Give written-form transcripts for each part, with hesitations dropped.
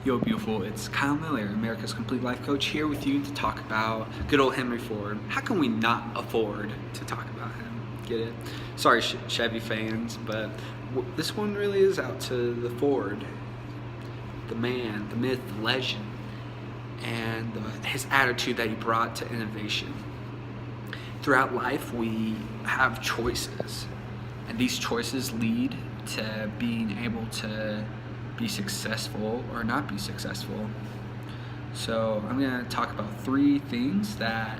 Yo, beautiful, it's Kyle Miller, America's Complete Life Coach, here with you to talk about good old Henry Ford. How can we not afford to talk about him? Get it? Sorry, Chevy fans, but this one really is out to the Ford, the man, the myth, the legend, and his attitude that he brought to innovation. Throughout life, we have choices, and these choices lead to being able to be successful or not be successful. So I'm going to talk about 3 things that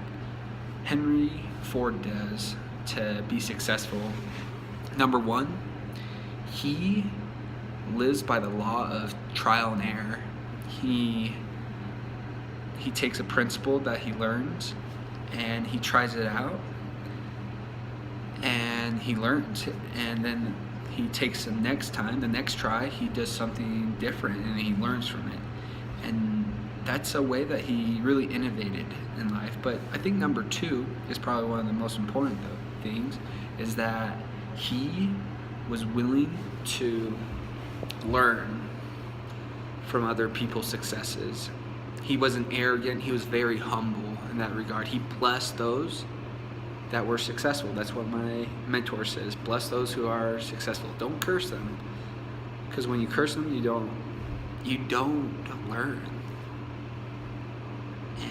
Henry Ford does to be successful. Number 1, he lives by the law of trial and error. He takes a principle that he learns and he tries it out and he learns it, and then he takes the next try, he does something different and he learns from it. And that's a way that he really innovated in life. But I think number 2 is probably one of the most important things, is that he was willing to learn from other people's successes. He wasn't arrogant, he was very humble in that regard. He blessed those that were successful. That's what my mentor says. Bless those who are successful. Don't curse them, because when you curse them, you don't learn.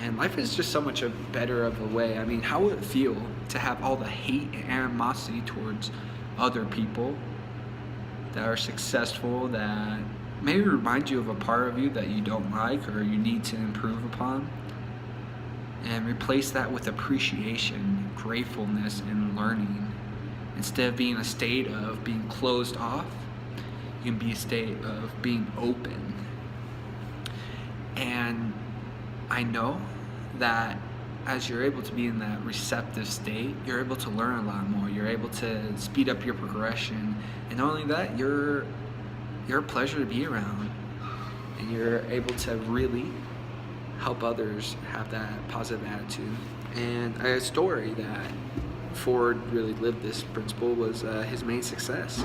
And life is just so much better of a way. I mean, how would it feel to have all the hate and animosity towards other people that are successful, that maybe remind you of a part of you that you don't like or you need to improve upon? And replace that with appreciation, gratefulness, and learning. Instead of being a state of being closed off, you can be a state of being open. And I know that as you're able to be in that receptive state, you're able to learn a lot more. You're able to speed up your progression. And not only that, you're a pleasure to be around. And you're able to really help others have that positive attitude. And a story that Ford really lived this principle was his main success.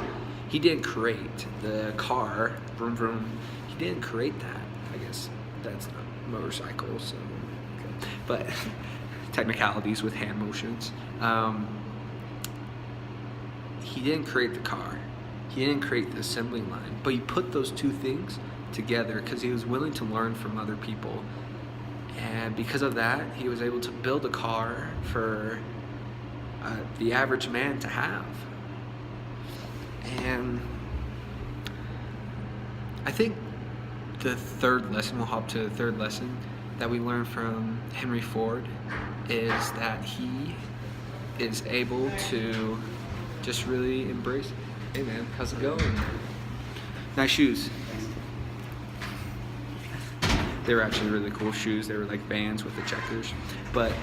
He didn't create the car, vroom vroom. He didn't create that. I guess that's a motorcycle, so okay. But technicalities with hand motions. He didn't create the car. He didn't create the assembly line, but he put those 2 things together because he was willing to learn from other people. And because of that, he was able to build a car for the average man to have. And I think the 3rd lesson, we'll hop to the 3rd lesson that we learn from Henry Ford, is that he is able to just really embrace, hey man, how's it going? Nice shoes. They were actually really cool shoes. They were like Vans with the checkers. But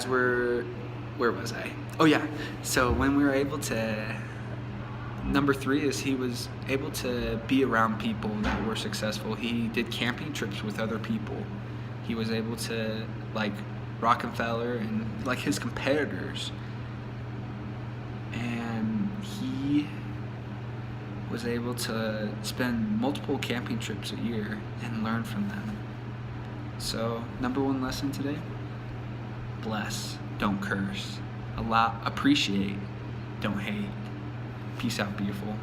where was I? Oh yeah, so when we were able to, number 3 is he was able to be around people that were successful. He did camping trips with other people. He was able to, like Rockefeller and like his competitors. And he was able to spend multiple camping trips a year and learn from them. So, number 1 lesson today: bless, don't curse. Appreciate, don't hate. Peace out, beautiful.